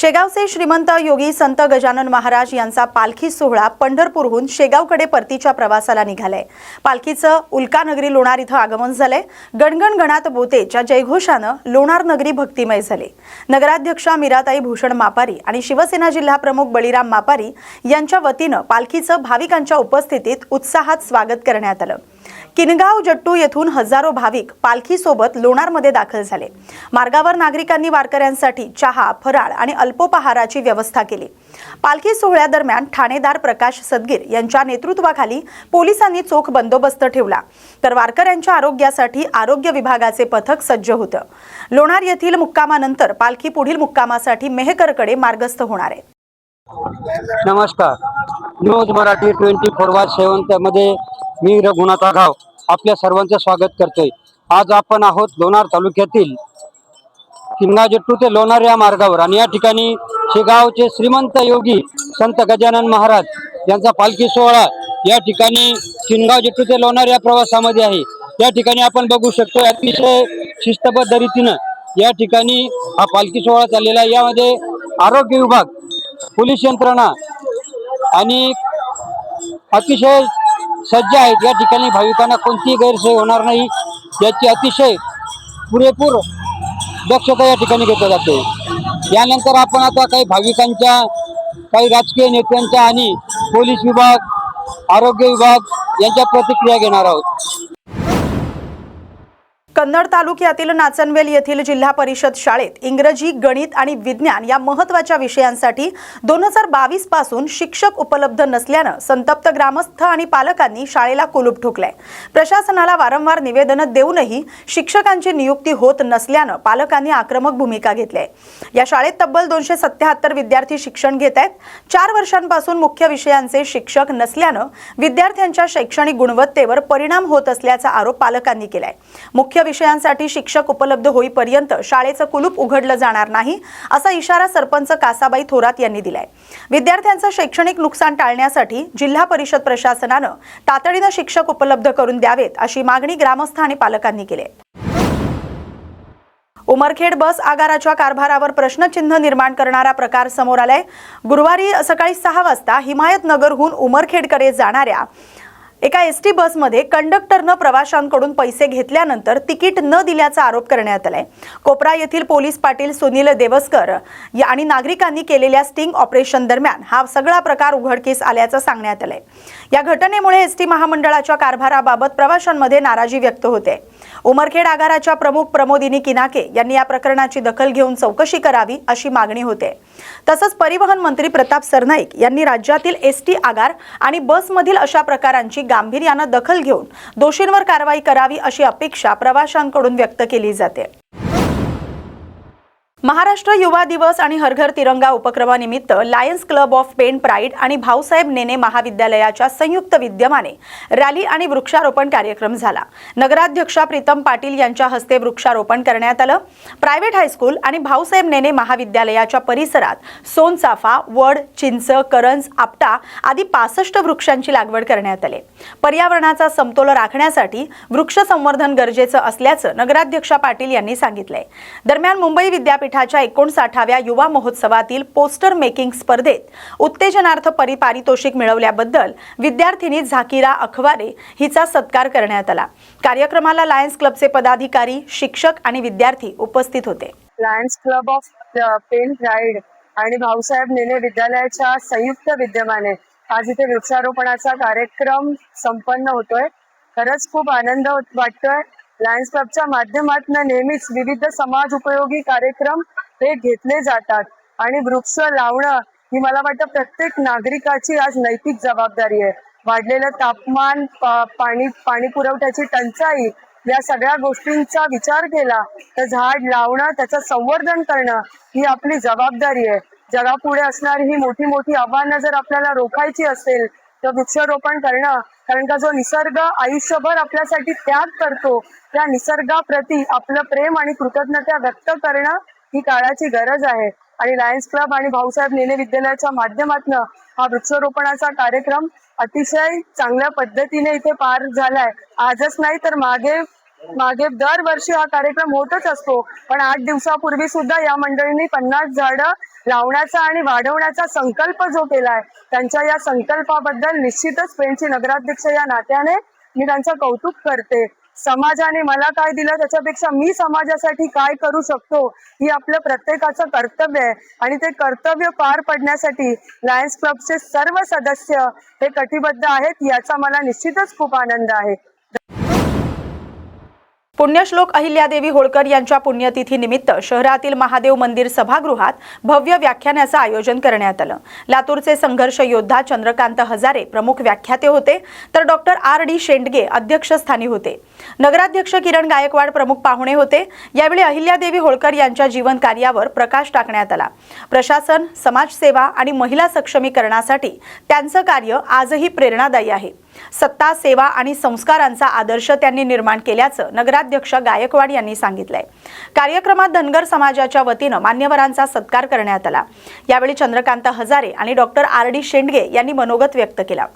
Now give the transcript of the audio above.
शेगावचे श्रीमंत योगी संत गजानन महाराज यांचा पालखी सोहळा पंढरपूरहून शेगावकडे परतीच्या प्रवासाला निघालाय। पालखीचं उल्कानगरी लोणार इथं आगमन झालंय। गणगण गणात बोतेच्या जयघोषानं लोणार नगरी भक्तिमय झाली। नगराध्यक्षा मीराताई भूषण मापारी आणि शिवसेना जिल्हा प्रमुख बळीराम मापारी यांच्या वतीनं पालखीचं भाविकांच्या उपस्थितीत उत्साहात स्वागत करण्यात आलं। किनगाव जट्टू येथून हजारो भाविक पालखी सोबत लोणारमध्ये दाखल झाले। मार्गावर नागरिकांनी वारकऱ्यांसाठी चहा, फराळ आणि अल्पोपहाराची व्यवस्था केली। पालखी सोहळ्यादरम्यान ठाणेदार प्रकाश सदगीर यांच्या नेतृत्वाखाली पोलिसांनी चोख बंदोबस्त ठेवला, तर वारकऱ्यांच्या आरोग्यासाठी आरोग्य विभागाचे पथक सज्ज होतं। लोणार येथील मुक्कामानंतर पालखी पुढील मुक्कामासाठी मेहकरकडे मार्गस्थ होणार आहे। नमस्कार, न्यूज मराठी 24/7 मध्ये मी रघुनाथ आघाव आपल्या सर्वांचे स्वागत करतोय। आज आपण आहोत लोणार तालुक्यातील किनगाव जट्टू ते लोणार या मार्गावर आणि या ठिकाणी शेगावचे श्रीमंत योगी संत गजानन महाराज यांचा पालखी सोहळा या ठिकाणी किनगाव जट्टू ते लोणार या प्रवासामध्ये आहे। या ठिकाणी आपण बघू शकतो अतिशय शिस्तबद्ध रीतीने या ठिकाणी हा पालखी सोहळा चाललेला आहे। यामध्ये आरोग्य विभाग, पोलीस यंत्रणा आणि अतिशय सज्ज आहेत। या ठिकाणी भाविकांना कोणतीही गैरसोय होणार नाही याची अतिशय पुरेपूर दक्षता या ठिकाणी घेतली जाते। यानंतर आपण आता काही भाविकांच्या, काही राजकीय नेत्यांच्या आणि पोलीस विभाग, आरोग्य विभाग यांच्या प्रतिक्रिया घेणार आहोत। कन्नड तालुक्यातील नाचनवेल येथील जिल्हा परिषद शाळेत इंग्रजी, गणित आणि विज्ञान या महत्त्वाच्या विषयांसाठी 2022 पासून शिक्षक उपलब्ध नसल्याने संतप्त ग्रामस्थ आणि पालकांनी शाळेला कुलूप ठोकले। प्रशासनाला वारंवार निवेदन देऊनही शिक्षकांची नियुक्ती होत नसल्याने पालकांनी आक्रमक भूमिका घेतली। या शाळेत तब्बल 277 विद्यार्थी शिक्षण घेत आहेत। 4 वर्षांपासून मुख्य विषयांचे शिक्षक नसल्याने विद्यार्थ्यांच्या शैक्षणिक गुणवत्तेवर परिणाम होत असल्याचा आरोप पालकांनी केलाय। मुख्य विषयांसाठी शिक्षक उपलब्ध होईपर्यंत शाळेचं कुलूप उघडलं जाणार नाही असा इशारा सरपंच कासाबाई थोरात यांनी दिलाय। विद्यार्थ्यांचं शैक्षणिक नुकसान टाळण्यासाठी जिल्हा परिषद प्रशासनानं तातडीने शिक्षक उपलब्ध करून द्यावेत अशी मागणी ग्रामस्थ आणि पालकांनी केली आहे। उमरखेड बस आगाराच्या कारभारावर प्रश्नचिन्ह निर्माण करणारा प्रकार समोर आलाय। गुरुवारी सकाळी 6 वाजता हिमायतनगरहून उमरखेडकडे जाणाऱ्या एका एसटी बसमध्ये कंडक्टरनं प्रवाशांकडून पैसे घेतल्यानंतर तिकीट न दिल्याचा आरोप करण्यात आलाय। कोपरा येथील पोलीस पाटील सुनील देवस्कर आणि नागरिकांनी केलेल्या स्टिंग ऑपरेशन दरम्यान हा सगळा प्रकार उघडकीस आल्याचं सांगण्यात आलंय। या घटनेमुळे एसटी महामंडळाच्या कारभाराबाबत प्रवाशांमध्ये नाराजी व्यक्त होते। उमरखेड आगाराच्या प्रमुख प्रमोदिनी किनाके यांनी या प्रकरणाची दखल घेऊन चौकशी करावी अशी मागणी होते। तसंच परिवहन मंत्री प्रताप सरनाईक यांनी राज्यातील एसटी आगार आणि बसमधील अशा प्रकारांची गांभीर्यानं दखल घेऊन दोषींवर कारवाई करावी अशी अपेक्षा प्रवाशांकडून व्यक्त केली जाते। महाराष्ट्र युवा दिवस आणि हर घर तिरंगा उपक्रमानिमित्त lions club of Pen pride आणि भाऊसाहेब नेने महाविद्यालयाच्या संयुक्त विद्यमाने रॅली आणि वृक्षारोपण कार्यक्रम झाला। नगराध्यक्षा प्रीतम पाटील यांच्या हस्ते वृक्षारोपण करण्यात आलं। प्रायव्हेट हायस्कूल आणि भाऊसाहेब नेने महाविद्यालयाच्या परिसरात सोनचाफा, वड, चिंच, करंज, आपटा आदी 65 वृक्षांची लागवड करण्यात आली। पर्यावरणाचा समतोल राखण्यासाठी वृक्ष संवर्धन गरजेचं असल्याचं नगराध्यक्षा पाटील यांनी सांगितलंय। दरम्यान मुंबई विद्यापीठाच्या 59व्या युवा महोत्सवातील पोस्टर मेकिंग स्पर्धेत उत्तेजनार्थ पारितोषिक मिळवल्याबद्दल विद्यार्थिनी झाकिरा अखवारे हिचा सत्कार करण्यात आला। कार्यक्रमाला लायन्स क्लबचे पदाधिकारी, शिक्षक आणि विद्यार्थी उपस्थित होते। Lions club of Pen pride आणि भाऊसाहेब नेने विद्यालयाच्या संयुक्त विद्यमाने आज इथे वृक्षारोपणाचा कार्यक्रम संपन्न होतोय। खरंच खूप आनंद वाटतोय। लायन्स क्लबच्या माध्यमातून नेहमीच विविध समाज उपयोगी कार्यक्रम हे घेतले जातात आणि वृक्ष लावणं ही मला वाटतं प्रत्येक नागरिकाची आज नैतिक जबाबदारी आहे। वाढलेलं तापमान, पाणी पुरवठ्याची टंचाई या सगळ्या गोष्टींचा विचार केला तर झाड लावणं, त्याचं संवर्धन करणं ही आपली जबाबदारी आहे। जगापुढे असणारी ही मोठी मोठी आव्हानं जर आपल्याला रोखायची असेल तर वृक्षारोपण करणं, कारण का जो निसर्ग आयुष्यभर आपल्यासाठी त्याग करतो त्या निसर्गाप्रती आपलं प्रेम आणि कृतज्ञता व्यक्त करणं ही काळाची गरज आहे। आणि लायन्स क्लब आणि भाऊसाहेब नेने विद्यालयाच्या माध्यमातून हा वृक्षारोपणाचा कार्यक्रम अतिशय चांगल्या पद्धतीने इथे पार झालाय। आजच नाही तर मागे मागे दरवर्षी हा कार्यक्रम होतच असतो, पण 8 दिवसापूर्वी सुद्धा या मंडळींनी 50 झाडं लावण्याचा आणि वाढवण्याचा संकल्प जो केलाय, त्यांच्या या संकल्पाबद्दल निश्चितच पेणची नगराध्यक्ष या नात्याने मी त्यांचं कौतुक करते. समाजाने मला काय दिलं त्याच्यापेक्षा मी समाजासाठी काय करू शकतो ही आपलं प्रत्येकाचं कर्तव्य आहे आणि ते कर्तव्य पार पडण्यासाठी लायन्स क्लबचे सर्व सदस्य हे कटिबद्ध आहेत, याचा मला निश्चितच खूप आनंद आहे. पुण्यश्लोक अहिल्यादेवी होळकर यांच्या पुण्यतिथी निमित्त शहरातील महादेव मंदिर सभागृहात भव्य व्याख्यानाचं आयोजन करण्यात आलं. लातूरचे संघर्ष योद्धा चंद्रकांत हजारे प्रमुख व्याख्याते होते, तर डॉक्टर R.D. शेंडगे अध्यक्षस्थानी होते. नगराध्यक्ष किरण गायकवाड प्रमुख पाहुणे होते. यावेळी अहिल्यादेवी होळकर यांच्या जीवन कार्यावर प्रकाश टाकण्यात आला. प्रशासन, समाजसेवा आणि महिला सक्षमीकरणासाठी त्यांचं कार्य आजही प्रेरणादायी आहे. सत्ता, सेवा आणि संस्कारांचा आदर्श त्यांनी निर्माण केल्याचं नगराध्यक्ष गायकवाड यांनी सांगितलंय. कार्यक्रमात धनगर समाजाच्या वतीनं मान्यवरांचा सत्कार करण्यात आला. यावेळी चंद्रकांत हजारे आणि डॉक्टर R.D. शेंडगे यांनी मनोगत व्यक्त केला.